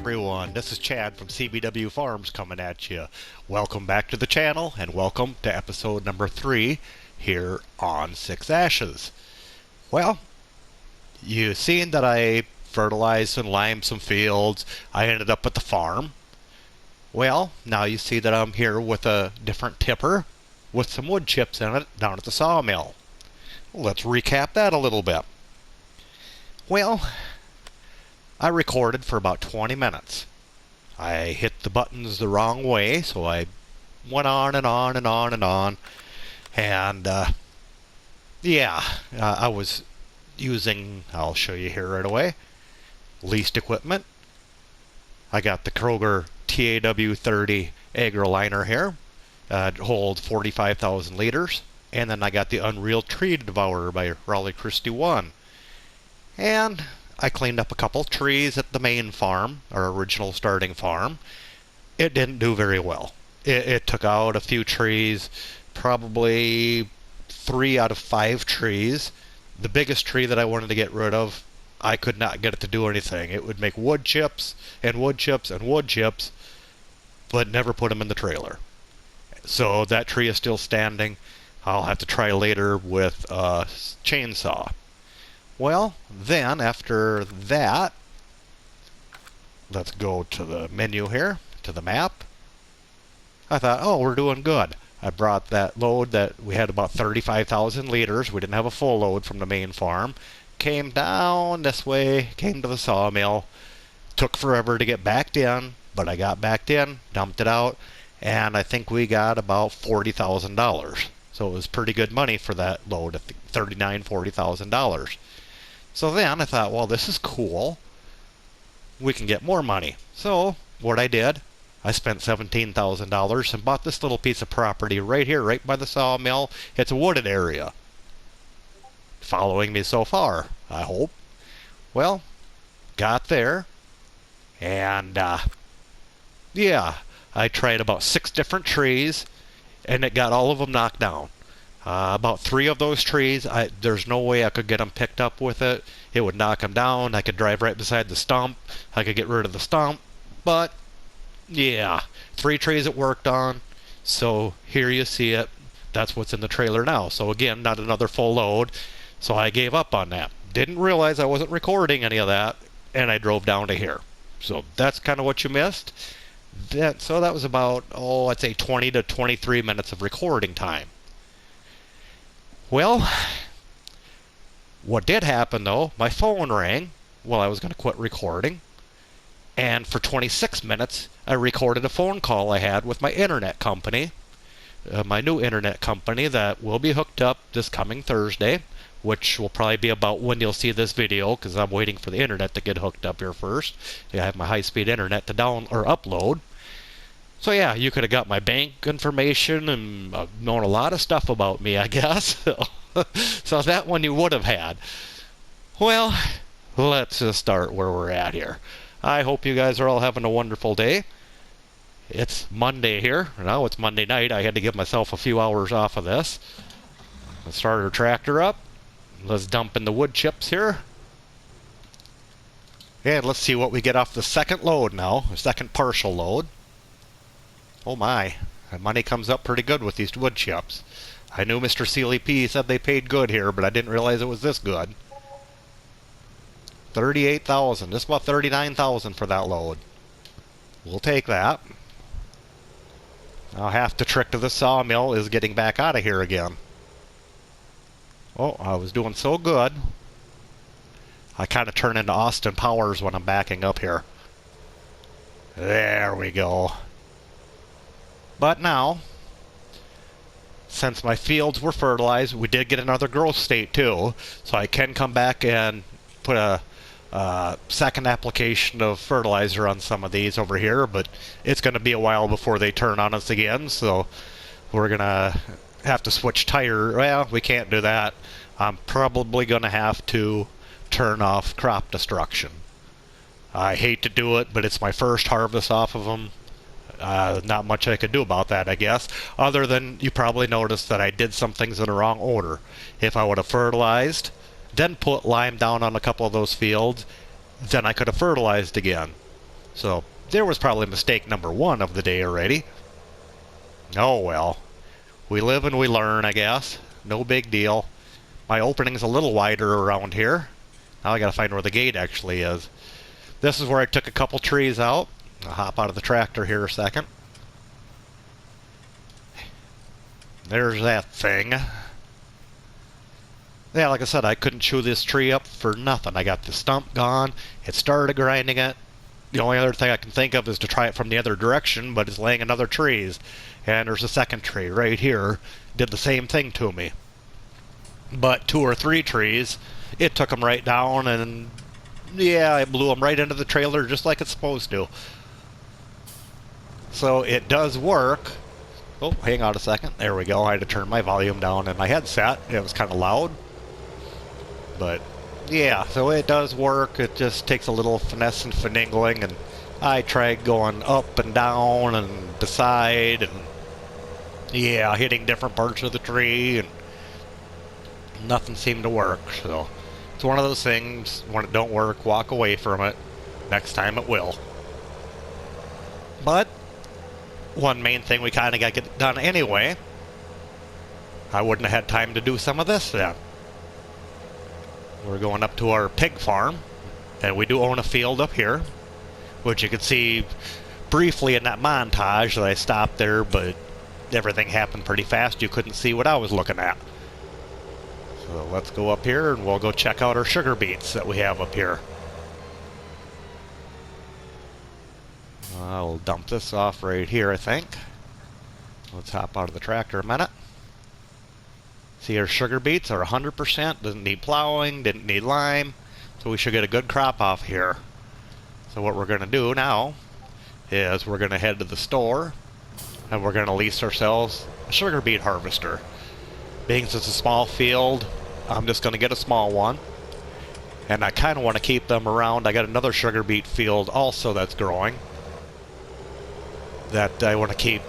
Everyone, this is Chad from CBW Farms coming at you. Welcome back to the channel and welcome to episode number 3 here on Six Ashes. Well, you seen that I fertilized and limed some fields. I ended up at the farm. Well, now you see that I'm here with a different tipper with some wood chips in it down at the sawmill. Let's recap that a little bit. Well, I recorded for about 20 minutes. I hit the buttons the wrong way, so I went on and on and on and on. And, I was using, I'll show you here right away, leased equipment. I got the Kroger TAW30 AgriLiner here. It holds 45,000 liters. And then I got the Unreal Tree Devourer by Raleigh Christie 1. And I cleaned up a couple trees at the main farm, our original starting farm. It didn't do very well. It took out a few trees, probably 3 out of 5 trees. The biggest tree that I wanted to get rid of, I could not get it to do anything. It would make wood chips and wood chips and wood chips, but never put them in the trailer. So that tree is still standing. I'll have to try later with a chainsaw. Well, then, after that, let's go to the menu here, to the map. I thought, oh, we're doing good. I brought that load that we had about 35,000 liters. We didn't have a full load from the main farm. Came down this way, came to the sawmill. Took forever to get backed in, but I got backed in, dumped it out, and I think we got about $40,000. So it was pretty good money for that load, $39,000, $40,000. So then I thought, well, this is cool. We can get more money. So what I did, I spent $17,000 and bought this little piece of property right here, right by the sawmill. It's a wooded area. Following me so far, I hope. Well, got there, and I tried about 6 different trees, and it got all of them knocked down. About 3 of those trees, there's no way I could get them picked up with it. It would knock them down. I could drive right beside the stump. I could get rid of the stump. But, yeah, 3 trees it worked on. So here you see it. That's what's in the trailer now. So again, not another full load. So I gave up on that. Didn't realize I wasn't recording any of that. And I drove down to here. So that's kind of what you missed. So that was about, I'd say 20 to 23 minutes of recording time. Well, what did happen though, my phone rang while I was going to quit recording, and for 26 minutes I recorded a phone call I had with my internet company, my new internet company that will be hooked up this coming Thursday, which will probably be about when you'll see this video, because I'm waiting for the internet to get hooked up here first. I have my high-speed internet to upload. So yeah, you could have got my bank information and known a lot of stuff about me, I guess. So that one you would have had. Well, let's just start where we're at here. I hope you guys are all having a wonderful day. It's Monday here. Now it's Monday night. I had to give myself a few hours off of this. Let's start our tractor up. Let's dump in the wood chips here. And let's see what we get off the second load now, the second partial load. Oh my, money comes up pretty good with these wood chips. I knew Mr. Sealy P said they paid good here, but I didn't realize it was this good. 38,000, just about 39,000 for that load. We'll take that. Now half the trick to the sawmill is getting back out of here again. Oh, I was doing so good. I kind of turn into Austin Powers when I'm backing up here. There we go. But now, since my fields were fertilized, we did get another growth state too, so I can come back and put a second application of fertilizer on some of these over here, but it's going to be a while before they turn on us again, so we're going to have to switch tire. Well, we can't do that. I'm probably going to have to turn off crop destruction. I hate to do it, but it's my first harvest off of them. Not much I could do about that, I guess, other than you probably noticed that I did some things in the wrong order. If I would have fertilized, then put lime down on a couple of those fields, then I could have fertilized again. So there was probably mistake number one of the day already. Oh well. We live and we learn, I guess. No big deal. My opening's a little wider around here. Now I gotta find where the gate actually is. This is where I took a couple trees out. I'll hop out of the tractor here a second. There's that thing. Yeah, like I said, I couldn't chew this tree up for nothing. I got the stump gone. It started grinding it. The only other thing I can think of is to try it from the other direction, but it's laying in other trees. And there's a second tree right here. Did the same thing to me. But 2 or 3 trees, it took them right down, and yeah, it blew them right into the trailer just like it's supposed to. So it does work. Oh, hang on a second. There we go. I had to turn my volume down in my headset. It was kind of loud. But yeah, so it does work. It just takes a little finesse and finagling, and I tried going up and down and the side, and yeah, hitting different parts of the tree, and nothing seemed to work. So it's one of those things, when it don't work, walk away from it. Next time it will. But one main thing we kind of got to get done anyway. I wouldn't have had time to do some of this then. We're going up to our pig farm, and we do own a field up here, which you can see briefly in that montage that I stopped there, but everything happened pretty fast. You couldn't see what I was looking at. So let's go up here and we'll go check out our sugar beets that we have up here. I'll dump this off right here, I think. Let's hop out of the tractor a minute. See, our sugar beets are 100%, doesn't need plowing, didn't need lime, so we should get a good crop off here. So what we're going to do now is we're going to head to the store, and we're going to lease ourselves a sugar beet harvester. Being it's a small field, I'm just going to get a small one. And I kind of want to keep them around. I got another sugar beet field also that's growing, that I want to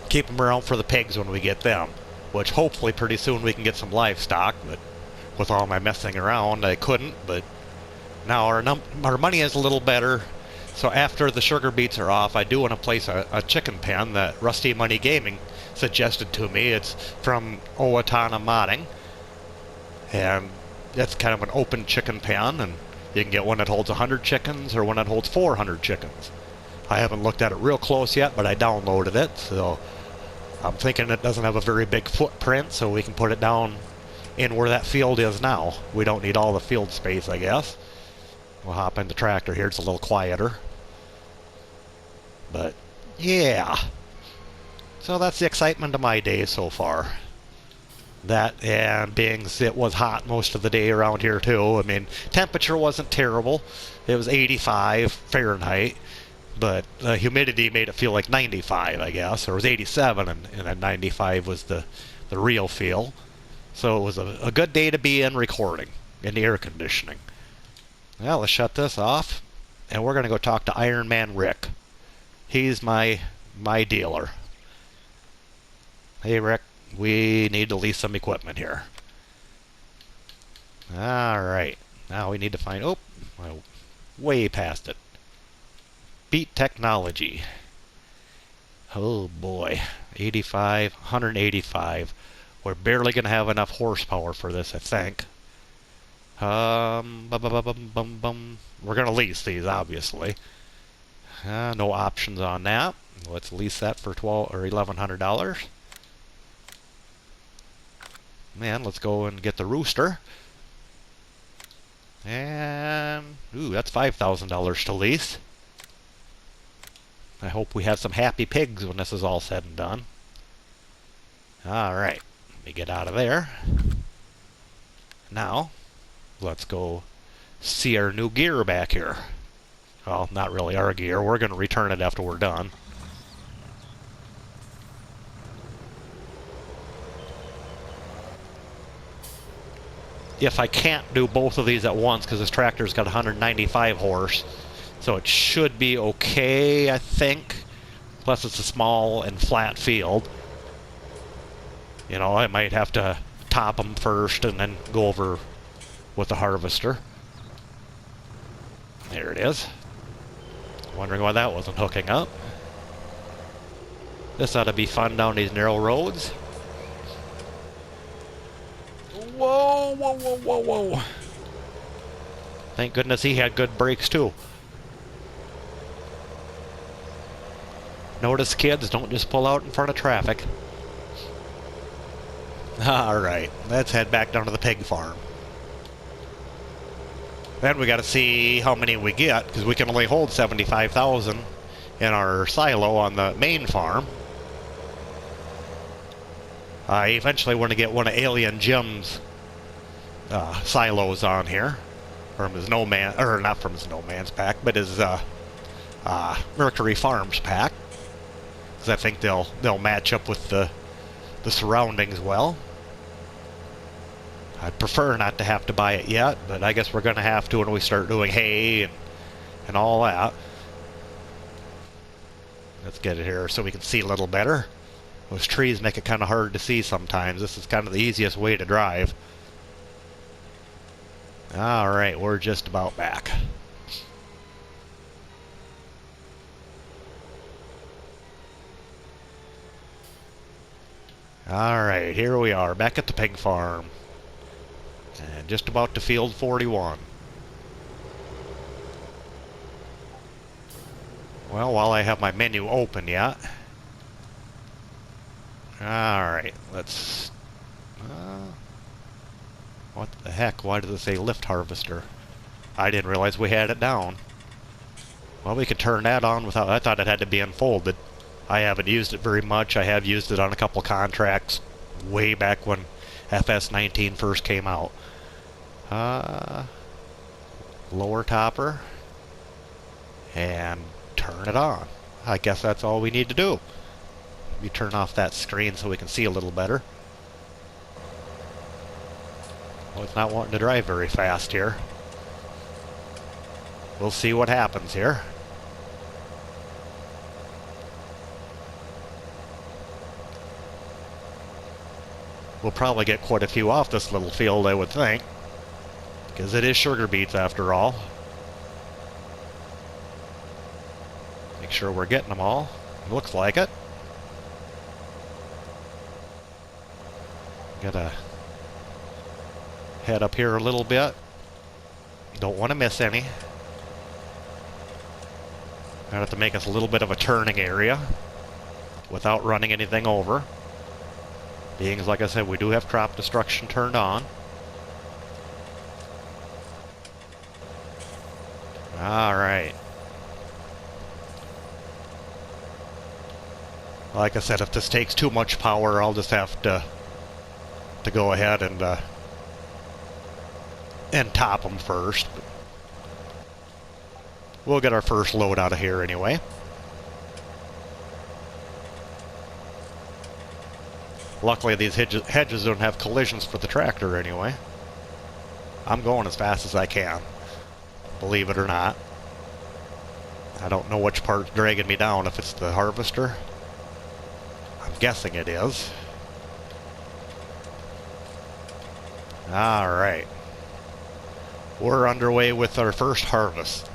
keep them around for the pigs when we get them. Which hopefully pretty soon we can get some livestock, but with all my messing around I couldn't. But now our money is a little better, so after the sugar beets are off, I do want to place a chicken pen that Rusty Money Gaming suggested to me. It's from Owatonna Modding, and that's kind of an open chicken pen, and you can get one that holds 100 chickens or one that holds 400 chickens. I haven't looked at it real close yet, but I downloaded it, so I'm thinking it doesn't have a very big footprint, so we can put it down in where that field is now. We don't need all the field space, I guess. We'll hop in the tractor here. It's a little quieter. But, yeah. So that's the excitement of my day so far. That, and being it was hot most of the day around here, too. I mean, temperature wasn't terrible. It was 85 Fahrenheit. But the humidity made it feel like 95, I guess. Or it was 87, and then 95 was the real feel. So it was a good day to be in recording, in the air conditioning. Well, let's shut this off, and we're going to go talk to Iron Man Rick. He's my dealer. Hey, Rick, we need to lease some equipment here. Alright, now we need to find... Oh, well, way past it. Beet technology. Oh boy, 85, 185. We're barely going to have enough horsepower for this, I think. We're going to lease these, obviously. No options on that. Let's lease that for $1,200 or $1,100. Man, let's go and get the rooster. And ooh, that's $5,000 to lease. I hope we have some happy pigs when this is all said and done. Alright, let me get out of there. Now, let's go see our new gear back here. Well, not really our gear. We're going to return it after we're done. If I can't do both of these at once, because this tractor's got 195 horse, so it should be okay, I think. Plus it's a small and flat field. You know, I might have to top them first and then go over with the harvester. There it is. Wondering why that wasn't hooking up. This ought to be fun down these narrow roads. Whoa, whoa, whoa, whoa, whoa. Thank goodness he had good brakes too. Notice, kids, don't just pull out in front of traffic. Alright, let's head back down to the pig farm. Then we gotta see how many we get, because we can only hold 75,000 in our silo on the main farm. I eventually want to get one of Alien Jim's silos on here. From his Snowman, or not from his Snowman's pack, but his Mercury Farms pack. Because I think they'll match up with the surroundings well. I'd prefer not to have to buy it yet, but I guess we're going to have to when we start doing hay and all that. Let's get it here so we can see a little better. Those trees make it kind of hard to see sometimes. This is kind of the easiest way to drive. Alright, we're just about back. Alright, here we are, back at the pig farm. And just about to field 41. Well, while I have my menu open yet. Alright, let's... what the heck? Why does it say lift harvester? I didn't realize we had it down. Well, we could turn that on without... I thought it had to be unfolded. I haven't used it very much. I have used it on a couple contracts way back when FS19 first came out. Lower topper. And turn it on. I guess that's all we need to do. Maybe turn off that screen so we can see a little better. Well, it's not wanting to drive very fast here. We'll see what happens here. We'll probably get quite a few off this little field, I would think. Because it is sugar beets after all. Make sure we're getting them all. Looks like it. Gotta head up here a little bit. Don't want to miss any. Gonna have to make us a little bit of a turning area without running anything over. Being as, like I said, we do have crop destruction turned on. Alright. Like I said, if this takes too much power, I'll just have to go ahead and top them first. But we'll get our first load out of here anyway. Luckily, these hedges don't have collisions for the tractor anyway. I'm going as fast as I can, believe it or not. I don't know which part's dragging me down, if it's the harvester. I'm guessing it is. Alright. We're underway with our first harvest.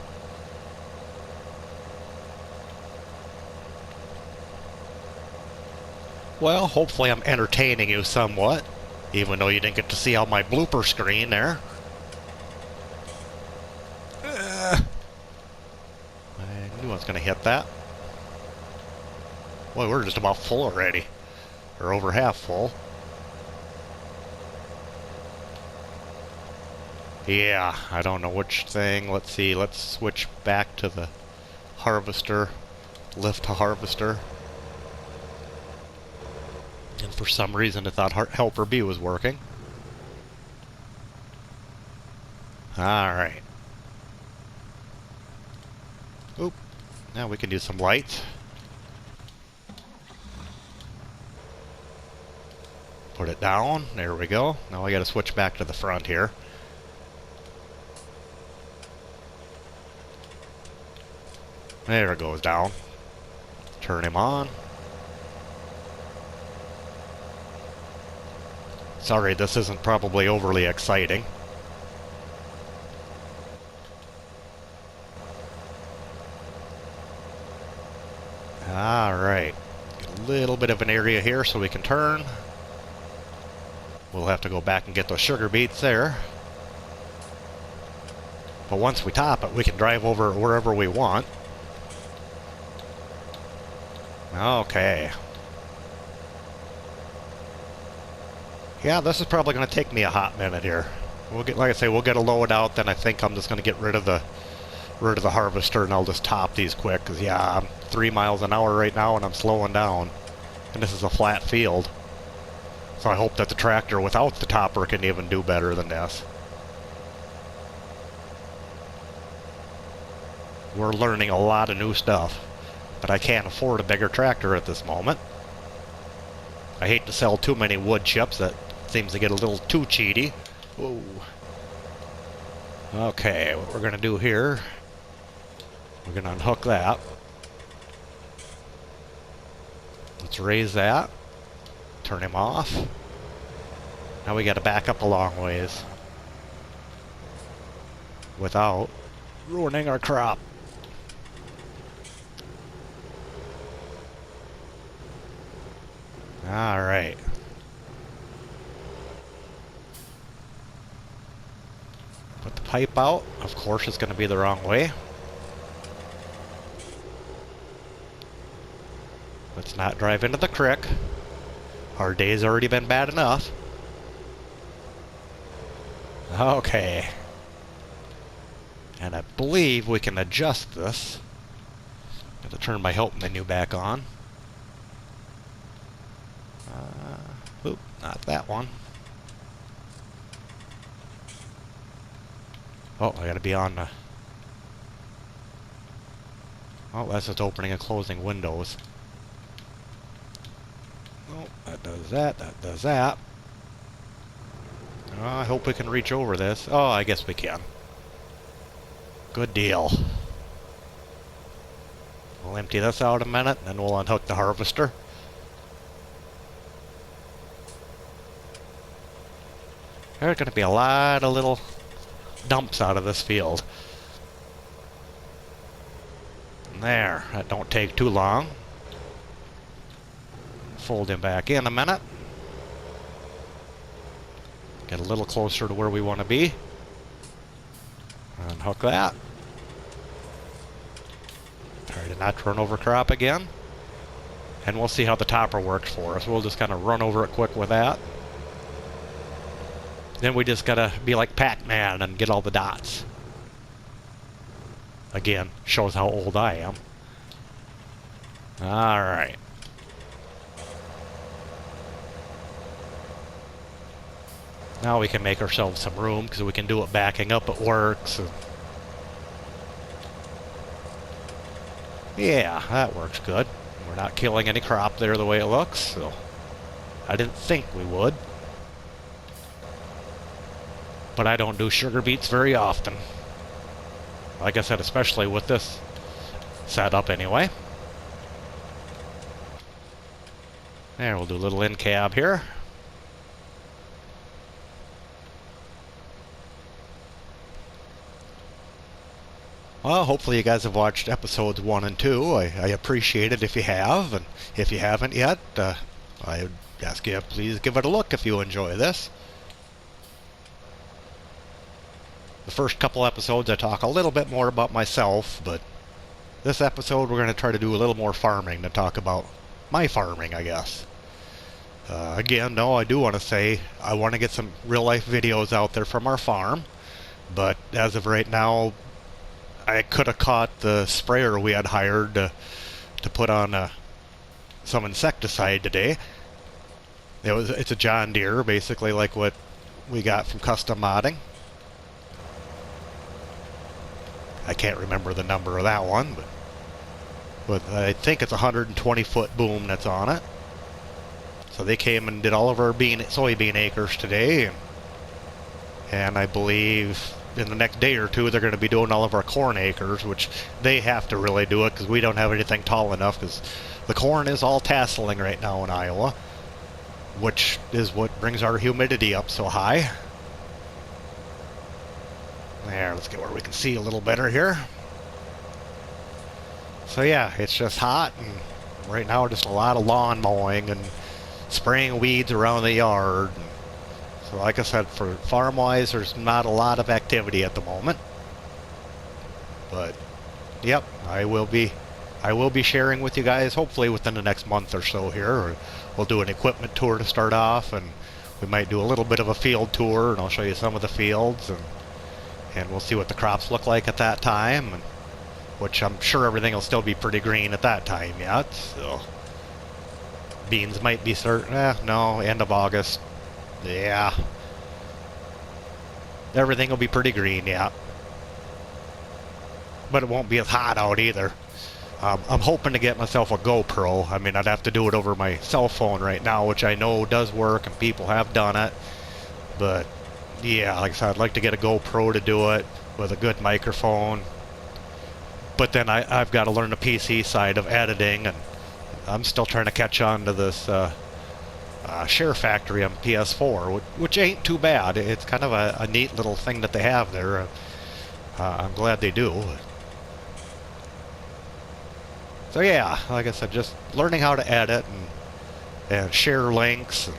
Well, hopefully I'm entertaining you somewhat, even though you didn't get to see all my blooper screen there. I knew I was going to hit that. Boy, we're just about full already. Or over half full. Yeah, I don't know which thing. Let's see, let's switch back to the harvester. Lift to harvester. And for some reason I thought Helper B was working. Alright. Oop. Now we can do some lights. Put it down. There we go. Now I gotta switch back to the front here. There it goes down. Turn him on. Sorry, this isn't probably overly exciting. Alright. Get a little bit of an area here so we can turn. We'll have to go back and get those sugar beets there. But once we top it, we can drive over wherever we want. Okay. Yeah, this is probably going to take me a hot minute here. We'll get, like I say, we'll get a load out, then I think I'm just going to get rid of the harvester and I'll just top these quick, because yeah, I'm 3 miles an hour right now and I'm slowing down. And this is a flat field. So I hope that the tractor without the topper can even do better than this. We're learning a lot of new stuff, but I can't afford a bigger tractor at this moment. I hate to sell too many wood chips, that seems to get a little too cheaty. Whoa. Okay, what we're going to do here, we're going to unhook that. Let's raise that. Turn him off. Now we got to back up a long ways without ruining our crop. Alright. Put the pipe out. Of course it's going to be the wrong way. Let's not drive into the creek. Our day's already been bad enough. Okay. And I believe we can adjust this. Got to turn my help menu back on. Oop, not that one. Oh, I gotta be on the... Oh, that's just opening and closing windows. Oh, that does that, that does that. Oh, I hope we can reach over this. Oh, I guess we can. Good deal. We'll empty this out a minute, and then we'll unhook the harvester. There's going to be a lot of little dumps out of this field. And there, that don't take too long. Fold him back in a minute. Get a little closer to where we want to be. Unhook that. Try to not run over crop again. And we'll see how the topper works for us. We'll just kind of run over it quick with that. Then we just gotta be like Pac-Man and get all the dots. Again, shows how old I am. Alright. Now we can make ourselves some room, because we can do it backing up. It works. Yeah, that works good. We're not killing any crop there the way it looks, so I didn't think we would. But I don't do sugar beets very often. Like I said, especially with this setup anyway. There, we'll do a little in cab here. Well, hopefully you guys have watched episodes 1 and 2. I appreciate it if you have, and if you haven't yet, I would ask you please give it a look if you enjoy this. The first couple episodes I talk a little bit more about myself, but this episode we're going to try to do a little more farming, to talk about my farming, I guess. Again, no, I do want to say I want to get some real-life videos out there from our farm, but as of right now, I could have caught the sprayer we had hired to put on some insecticide today. It's a John Deere, basically like what we got from Custom Modding. I can't remember the number of that one, but I think it's a 120-foot boom that's on it. So they came and did all of our soybean acres today, and I believe in the next day or two they're going to be doing all of our corn acres, which they have to really do it because we don't have anything tall enough, because the corn is all tasseling right now in Iowa, which is what brings our humidity up so high. There, let's get where we can see a little better here. So yeah, it's just hot, and Right now, just a lot of lawn mowing and spraying weeds around the yard. So like I said, for farm-wise, there's not a lot of activity at the moment. But, yep, I will be sharing with you guys, hopefully within the next month or so here. We'll do an equipment tour to start off, and we might do a little bit of a field tour, and I'll show you some of the fields, and we'll see what the crops look like at that time, and which I'm sure everything will still be pretty green at that time yet. So beans might be certain. No, end of August. Yeah, everything will be pretty green, yeah. But it won't be as hot out either. I'm hoping to get myself a GoPro. I mean, I'd have to do it over my cell phone right now, which I know does work, and people have done it. But yeah, like I said, I'd like to get a GoPro to do it with a good microphone. But then I've got to learn the PC side of editing, and I'm still trying to catch on to this Share Factory on PS4, which ain't too bad. It's kind of a neat little thing that they have there. I'm glad they do. So yeah, like I said, just learning how to edit and share links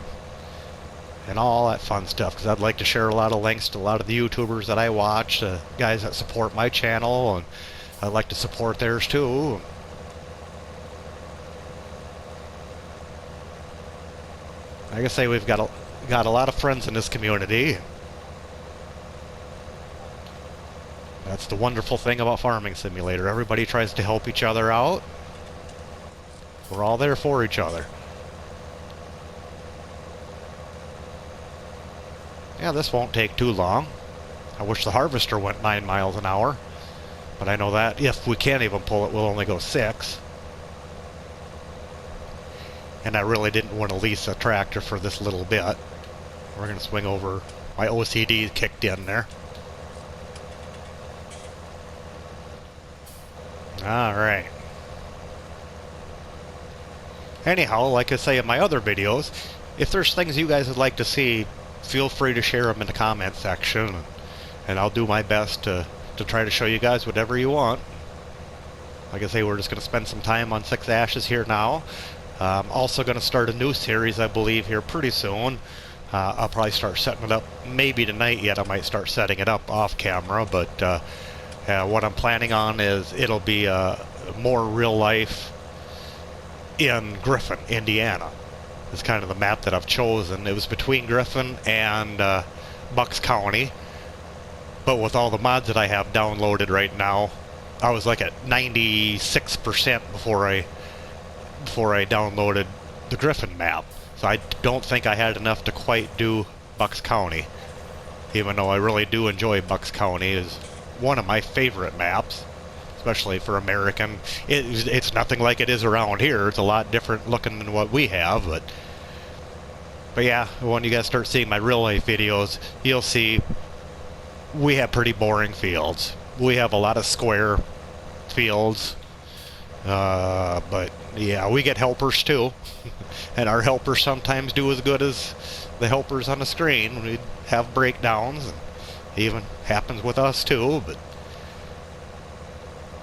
and all that fun stuff, because I'd like to share a lot of links to a lot of the YouTubers that I watch, guys that support my channel, and I'd like to support theirs too. Like I say, we've got a lot of friends in this community. That's the wonderful thing about Farming Simulator. Everybody tries to help each other out. We're all there for each other. Yeah, this won't take too long. I wish the harvester went 9 miles an hour. But I know that if we can't even pull it, we'll only go 6. And I really didn't want to lease a tractor for this little bit. We're going to swing over. My OCD kicked in there. Alright. Anyhow, like I say in my other videos, if there's things you guys would like to see, feel free to share them in the comment section, and I'll do my best to try to show you guys whatever you want. Like I say, we're just going to spend some time on 6 Ashes here now. I'm also going to start a new series, I believe, here pretty soon. I'll probably start setting it up, maybe tonight yet. I might start setting it up off camera, but what I'm planning on is it'll be more real life in Griffin, Indiana. It's kind of the map that I've chosen. It was between Griffin and Bucks County, but with all the mods that I have downloaded right now, I was like at 96% before I downloaded the Griffin map. So I don't think I had enough to quite do Bucks County, even though I really do enjoy Bucks County. It's one of my favorite maps, especially for American. It's nothing like it is around here. It's a lot different looking than what we have, but yeah, when you guys start seeing my real life videos, you'll see we have pretty boring fields. We have a lot of square fields, but yeah, we get helpers too. And our helpers sometimes do as good as the helpers on the screen. We have breakdowns, and it even happens with us too,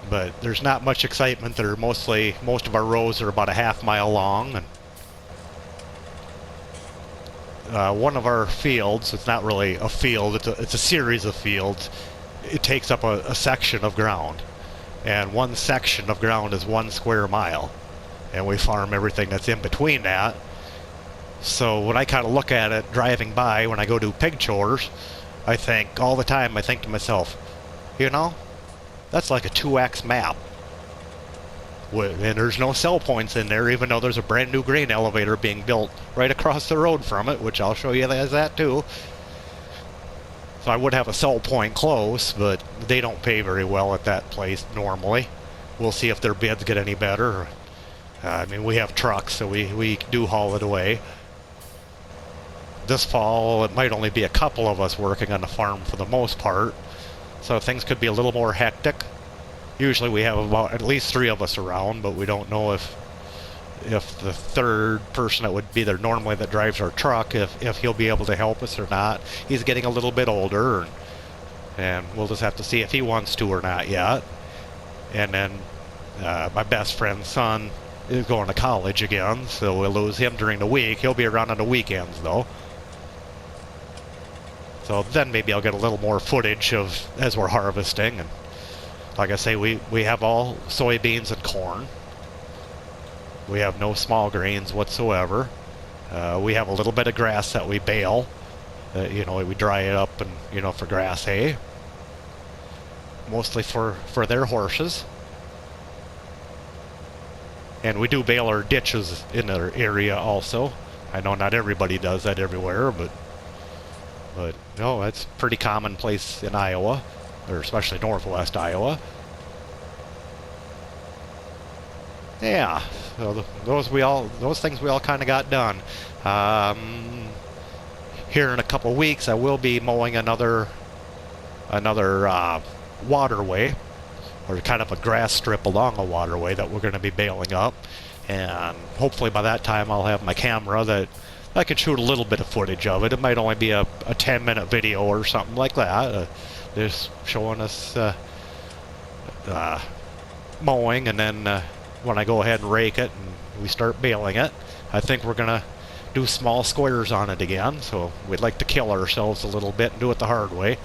but there's not much excitement. Most of our rows are about a half mile long, and one of our fields, it's not really a field, it's a series of fields. It takes up a section of ground, and one section of ground is 1 square mile, and we farm everything that's in between that. So when I kind of look at it driving by, when I go do pig chores, I think all the time, I think to myself, you know, that's like a 2x map. And there's no sell points in there, even though there's a brand new grain elevator being built right across the road from it, which I'll show you as that too. So I would have a sell point close, but they don't pay very well at that place normally. We'll see if their bids get any better. I mean, we have trucks, so we do haul it away. This fall, it might only be a couple of us working on the farm for the most part, so things could be a little more hectic. Usually we have about at least 3 of us around, but we don't know if the third person that would be there normally that drives our truck, if he'll be able to help us or not. He's getting a little bit older, and we'll just have to see if he wants to or not yet. And then my best friend's son is going to college again, so we'll lose him during the week. He'll be around on the weekends, though. So then maybe I'll get a little more footage of as we're harvesting. And like I say, we have all soybeans and corn. We have no small grains whatsoever. We have a little bit of grass that we bale. You know, we dry it up and, you know, for grass hay. Mostly for their horses. And we do bale our ditches in our area also. I know not everybody does that everywhere, but no, that's pretty commonplace in Iowa, or especially northwest Iowa. Yeah, so those things we all kind of got done. Here in a couple weeks, I will be mowing another waterway, or kind of a grass strip along a waterway that we're going to be baling up, and hopefully by that time I'll have my camera that I can shoot a little bit of footage of it. It might only be a 10-minute video or something like that, just showing us mowing, and then when I go ahead and rake it and we start baling it, I think we're going to do small squares on it again, so we'd like to kill ourselves a little bit and do it the hard way.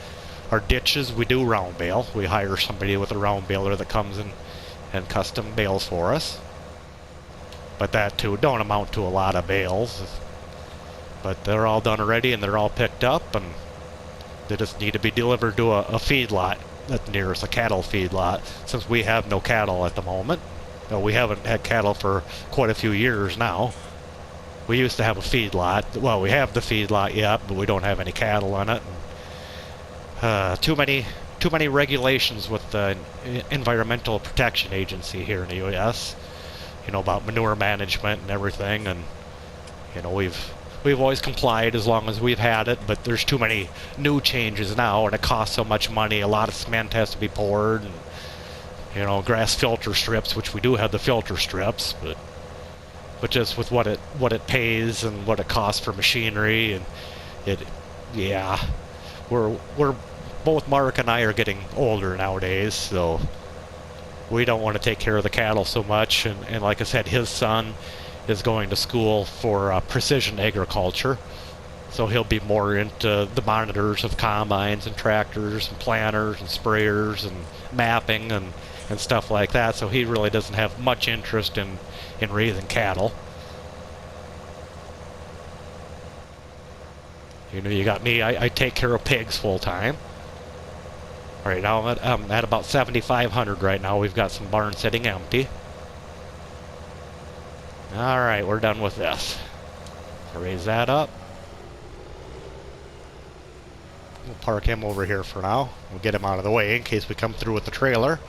Our ditches, we do round bale. We hire somebody with a round baler that comes in and custom bales for us. But that too don't amount to a lot of bales. But they're all done already and they're all picked up, and they just need to be delivered to a feedlot that's near us, a cattle feedlot, since we have no cattle at the moment. No, we haven't had cattle for quite a few years now. We used to have a feedlot. Well, we have the feedlot yet, but we don't have any cattle on it. Too many regulations with the Environmental Protection Agency here in the U.S. You know, about manure management and everything, and you know, we've always complied as long as we've had it, but there's too many new changes now, and it costs so much money. A lot of cement has to be poured, and you know, grass filter strips, which we do have the filter strips, but just with what it pays and what it costs for machinery, and yeah, we're both Mark and I are getting older nowadays, so we don't want to take care of the cattle so much, and like I said, his son is going to school for precision agriculture, so he'll be more into the monitors of combines and tractors and planters and sprayers and mapping and stuff like that, so he really doesn't have much interest in raising cattle. You know, you got me, I take care of pigs full time. Right now I'm at about 7,500 right now. We've got some barns sitting empty. Alright, we're done with this. Raise that up. We'll park him over here for now. We'll get him out of the way in case we come through with the trailer.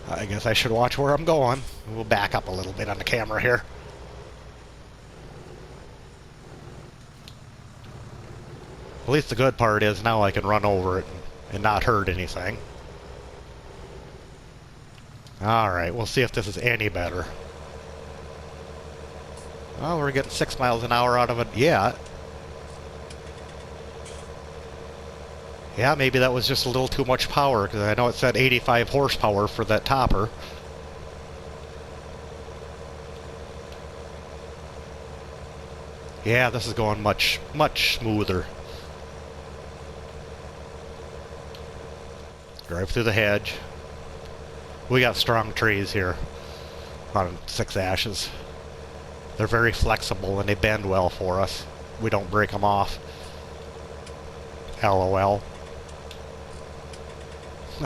I guess I should watch where I'm going. We'll back up a little bit on the camera here. At least the good part is now I can run over it and not hurt anything. Alright, we'll see if this is any better. Oh, we're getting 6 miles an hour out of it yet. Yeah, maybe that was just a little too much power, because I know it said 85 horsepower for that topper. Yeah, this is going much smoother. Drive through the hedge. We got strong trees here on 6 ashes. They're very flexible and they bend well for us. We don't break them off. LOL.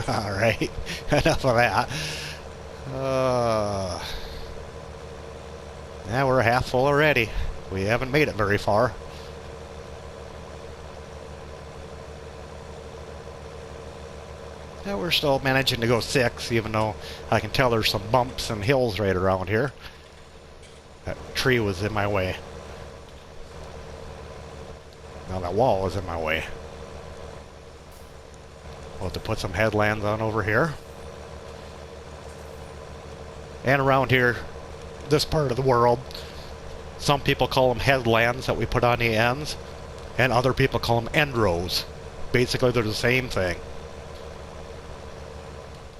Alright, enough of that. Yeah, we're half full already. We haven't made it very far. Yeah, we're still managing to go 6, even though I can tell there's some bumps and hills right around here. That tree was in my way. Now that wall is in my way. We'll have to put some headlands on over here. And around here, this part of the world, some people call them headlands that we put on the ends, and other people call them end rows. Basically, they're the same thing.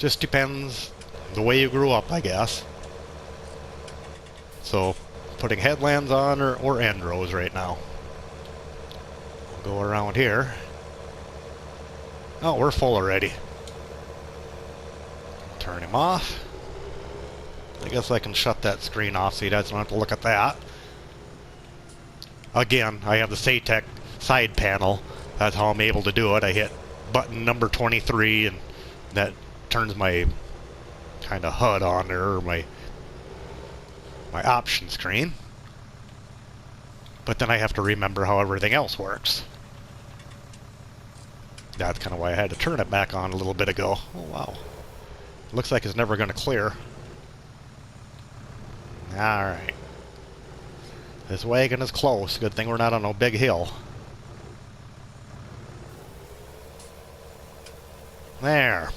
Just depends the way you grew up, I guess. So, putting headlamps on or end rows right now. We'll go around here. Oh, we're full already. Turn him off. I guess I can shut that screen off so you guys don't have to look at that. Again, I have the SATEC side panel. That's how I'm able to do it. I hit button number 23 and that turns my kind of HUD on there, or my option screen. But then I have to remember how everything else works. That's kind of why I had to turn it back on a little bit ago. Oh wow. Looks like it's never going to clear. Alright. This wagon is close. Good thing we're not on a big hill. There.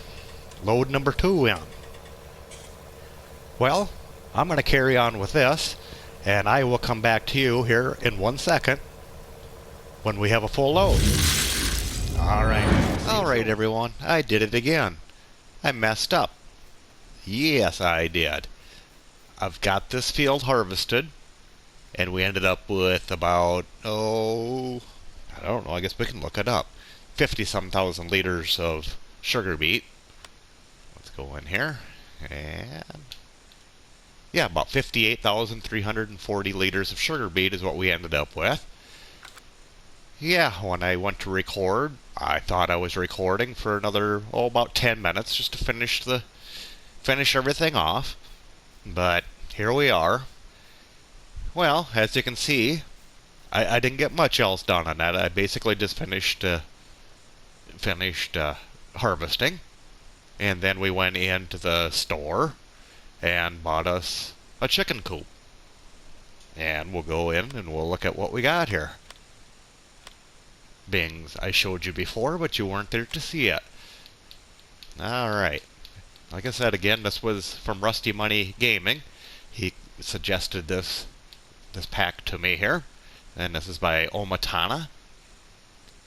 Load number 2 in. Well, I'm going to carry on with this, and I will come back to you here in 1 second when we have a full load. Alright everyone, I did it again. I messed up. Yes, I did. I've got this field harvested, and we ended up with about, I don't know, I guess we can look it up. 50-some thousand liters of sugar beet. Let's go in here, and yeah, about 58,340 liters of sugar beet is what we ended up with. Yeah, when I went to record, I thought I was recording for another, about 10 minutes just to finish everything off. But here we are. Well, as you can see, I didn't get much else done on that. I basically just finished harvesting, and then we went into the store and bought us a chicken coop. And we'll go in and we'll look at what we got here. Bings, I showed you before, but you weren't there to see it. Alright. Like I said again, this was from Rusty Money Gaming. He suggested this pack to me here. And this is by Omatana.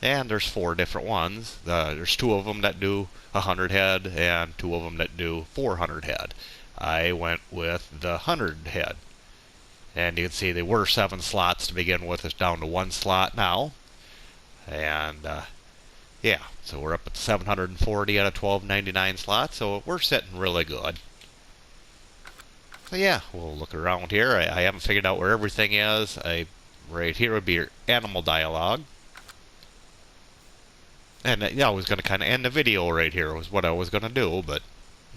And there's 4 different ones. There's 2 of them that do 100 head and 2 of them that do 400 head. I went with the 100 head. And you can see they were 7 slots to begin with. It's down to 1 slot now. And yeah, so we're up at 740 out of 1299 slots, so we're sitting really good. So yeah, we'll look around here. I haven't figured out where everything is. Right here would be your animal dialogue. And yeah, I was going to kind of end the video right here was what I was going to do, but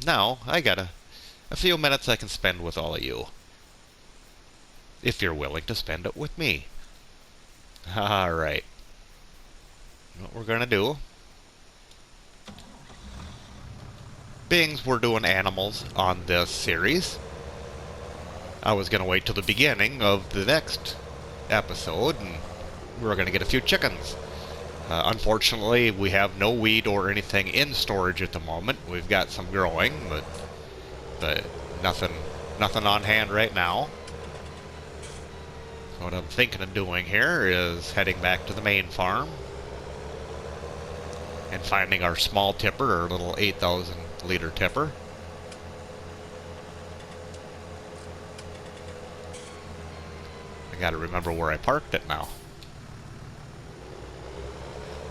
now I got a few minutes I can spend with all of you. If you're willing to spend it with me. Alright. What we're going to do. Bings, we're doing animals on this series. I was going to wait till the beginning of the next episode, and we were going to get a few chickens. Unfortunately, we have no wheat or anything in storage at the moment. We've got some growing, but nothing on hand right now. So what I'm thinking of doing here is heading back to the main farm and finding our small tipper, our little 8,000 liter tipper. I gotta remember where I parked it now.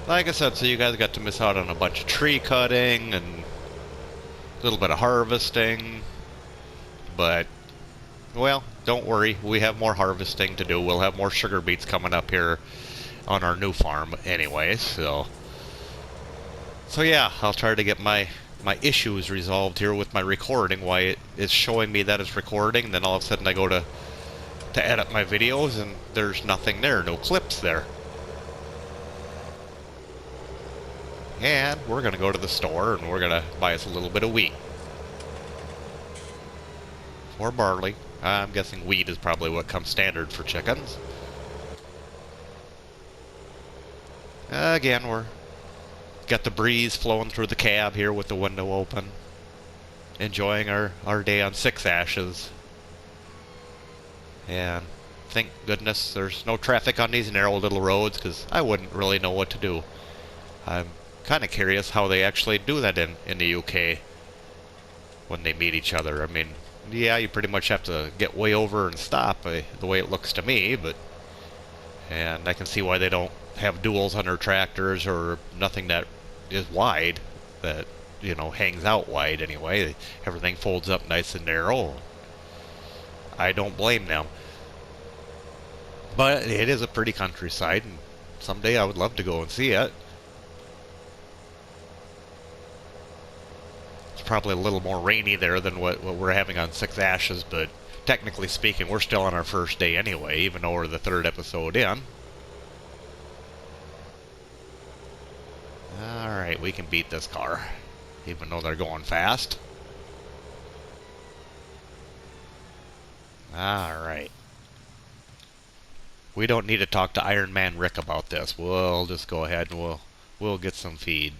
Like I said, so you guys got to miss out on a bunch of tree cutting and a little bit of harvesting, but, well, don't worry, we have more harvesting to do. We'll have more sugar beets coming up here on our new farm anyway, so yeah, I'll try to get my issues resolved here with my recording, why it is showing me that it's recording, and then all of a sudden I go to edit my videos and there's nothing there, no clips there. And we're going to go to the store and we're going to buy us a little bit of wheat. Or barley. I'm guessing wheat is probably what comes standard for chickens. Again, we're got the breeze flowing through the cab here with the window open. Enjoying our day on 6 ashes. And thank goodness there's no traffic on these narrow little roads, because I wouldn't really know what to do. I'm kind of curious how they actually do that in the UK. when they meet each other. I mean, yeah, you pretty much have to get way over and stop, the way it looks to me, but... And I can see why they don't have duals on their tractors or nothing that is wide, that, you know, hangs out wide anyway. Everything folds up nice and narrow. I don't blame them. But it is a pretty countryside, and someday I would love to go and see it. It's probably a little more rainy there than what we're having on Six Ashes, but technically speaking, we're still on our first day anyway, even though we're the third episode in. Alright, we can beat this car, even though they're going fast. Alright. We don't need to talk to Iron Man Rick about this. We'll just go ahead and we'll get some feed.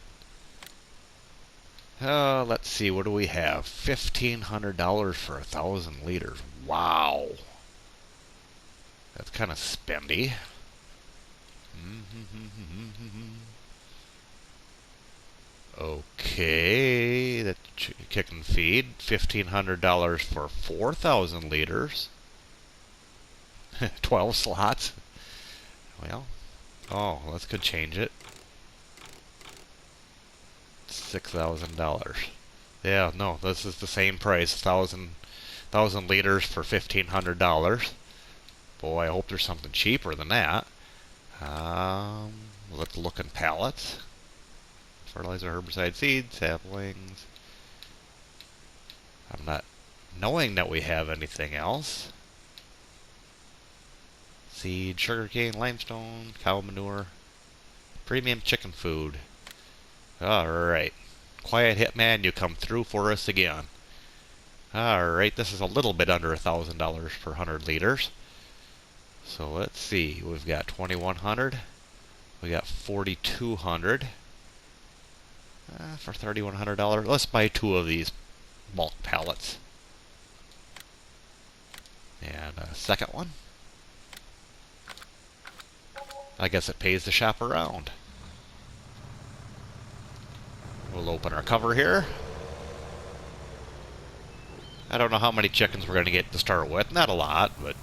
Let's see, what do we have? $1,500 for 1,000 liters. Wow. That's kind of spendy. Okay, that's chicken feed. $1,500 for 4,000 liters. 12 slots. Well, oh, let's could change it. $6,000. Yeah, no, this is the same price. 1,000 liters for $1,500. Boy, I hope there's something cheaper than that. Let's look in pallets. Fertilizer, herbicide, seeds, saplings. I'm not knowing that we have anything else. Seed, sugarcane, limestone, cow manure, premium chicken food. Alright. Quiet Hitman, you come through for us again. Alright, this is a little bit under $1,000 per 100 liters. So let's see. We've got 2,100. We got 4,200. For $3,100. Let's buy 2 of these bulk pallets. And a second one. I guess it pays to shop around. We'll open our cover here. I don't know how many chickens we're going to get to start with. Not a lot, but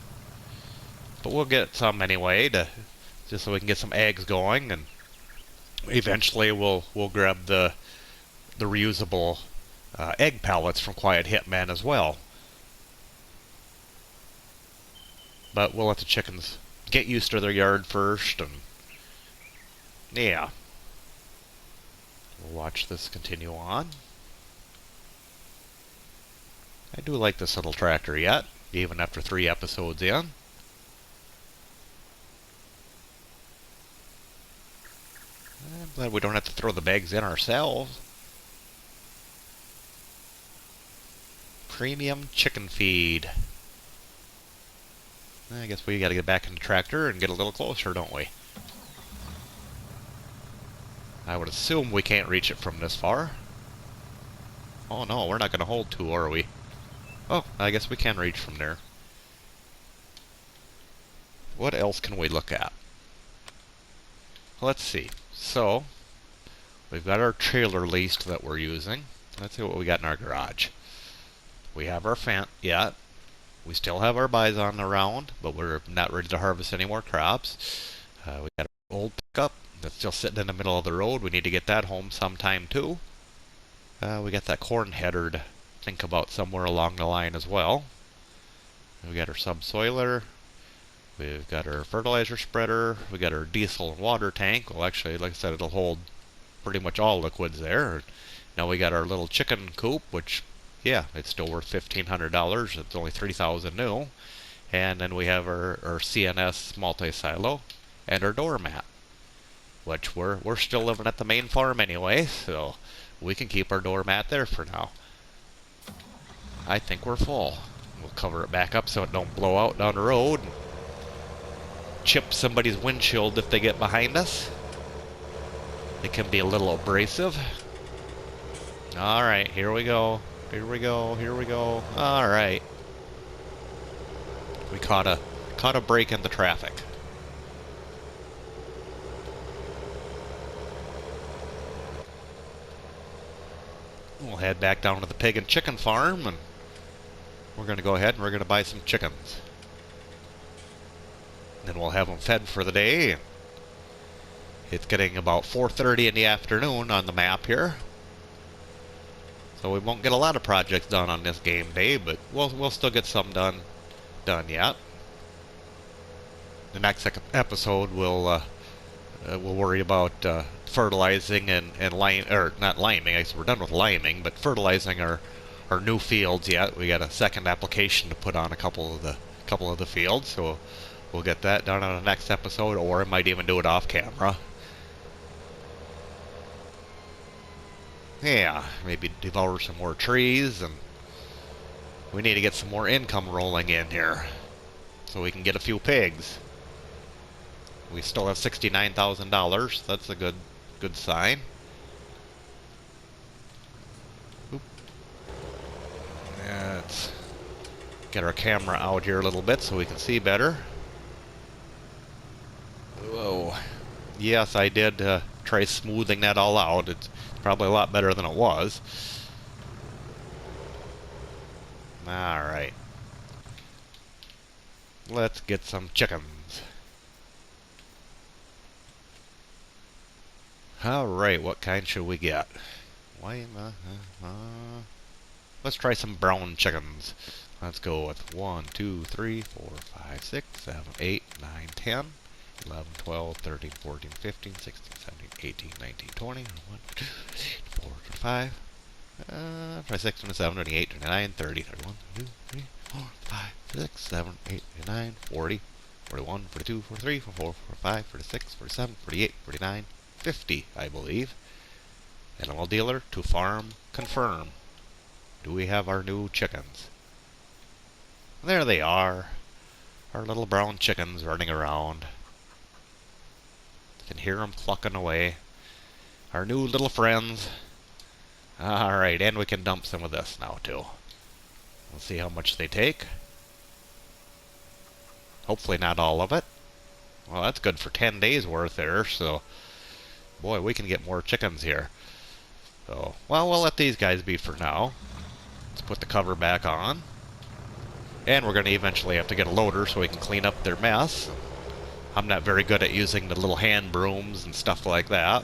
we'll get some anyway, just so we can get some eggs going, and eventually we'll grab the reusable egg pallets from Quiet Hitman as well. But we'll let the chickens get used to their yard first, and yeah. We'll watch this continue on. I do like this little tractor yet, even after 3 episodes in. I'm glad we don't have to throw the bags in ourselves. Premium chicken feed. I guess we gotta get back in the tractor and get a little closer, don't we? I would assume we can't reach it from this far. Oh no, we're not gonna hold 2, are we? Oh, I guess we can reach from there. What else can we look at? Let's see. So, we've got our trailer leased that we're using. Let's see what we got in our garage. We have our Fendt yet. We still have our bison around, but we're not ready to harvest any more crops. We got our old pickup that's still sitting in the middle of the road. We need to get that home sometime too. We got that corn header to think about somewhere along the line as well. We got our subsoiler. We've got our fertilizer spreader. We got our diesel and water tank. Well, actually, like I said, it'll hold pretty much all liquids there. Now we got our little chicken coop, which, yeah, it's still worth $1,500. It's only $3,000 new. And then we have our CNS multi-silo and our doormat, which we're still living at the main farm anyway, so we can keep our doormat there for now. I think we're full. We'll cover it back up so it don't blow out down the road and chip somebody's windshield if they get behind us. It can be a little abrasive. Alright, here we go. Here we go. Here we go. Alright. We caught a break in the traffic. We'll head back down to the pig and chicken farm, and we're going to go ahead and we're going to buy some chickens. Then we'll have them fed for the day. It's getting about 4:30 in the afternoon on the map here. So we won't get a lot of projects done on this game day, but we'll still get some done yet. The next episode we'll worry about fertilizing and lime, or not liming. I guess we're done with liming, but fertilizing our new fields yet. We got a second application to put on a couple of the fields, so we'll get that done on the next episode, or I might even do it off camera. Yeah, maybe devour some more trees, and we need to get some more income rolling in here so we can get a few pigs. We still have $69,000. That's a good sign. Oop. Let's get our camera out here a little bit so we can see better. Whoa. Yes, I did try smoothing that all out. It's probably a lot better than it was. Alright. Let's get some chickens. Alright, what kind should we get? Let's try some brown chickens. Let's go with 1, 2, 3, 4, 5, 6, 7, 8, 9, 10, 11, 12, 13, 14, 15, 16, 17, 18, 19, 20, 1, 2, 3, 4, 5, 26, 27, 28, 29, 30, 31, 32, 33, 4, 5, 6, 7, 8, 9, 40, 41, 42, 43, 44, 45, 46, 47, 48, 49, 50, I believe. Animal dealer to farm confirm. Do we have our new chickens? There they are. Our little brown chickens running around. You can hear them clucking away. Our new little friends. Alright, and we can dump some of this now too. We'll see how much they take. Hopefully not all of it. Well, that's good for 10 days worth there, so boy, we can get more chickens here. So, well, we'll let these guys be for now. Let's put the cover back on. And we're going to eventually have to get a loader so we can clean up their mess. I'm not very good at using the little hand brooms and stuff like that.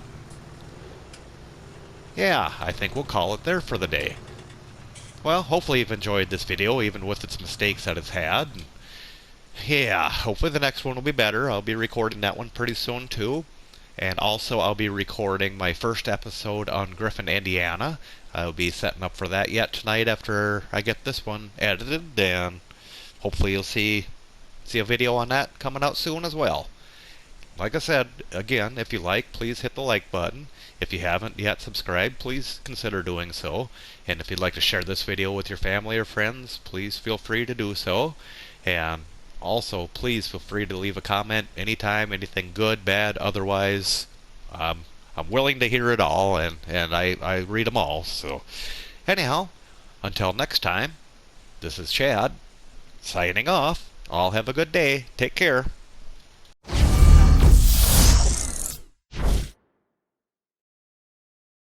Yeah, I think we'll call it there for the day. Well, hopefully you've enjoyed this video, even with its mistakes that it's had. And yeah, hopefully the next one will be better. I'll be recording that one pretty soon too. And also I'll be recording my first episode on Griffin, Indiana. I'll be setting up for that yet tonight after I get this one edited, and hopefully you'll see a video on that coming out soon as well. Like I said, again, if you like, please hit the like button. If you haven't yet subscribed, please consider doing so. And if you'd like to share this video with your family or friends, please feel free to do so. And also, please feel free to leave a comment anytime, anything good, bad, otherwise. I'm willing to hear it all, and I read them all. So, anyhow, until next time, this is Chad, signing off. All have a good day. Take care.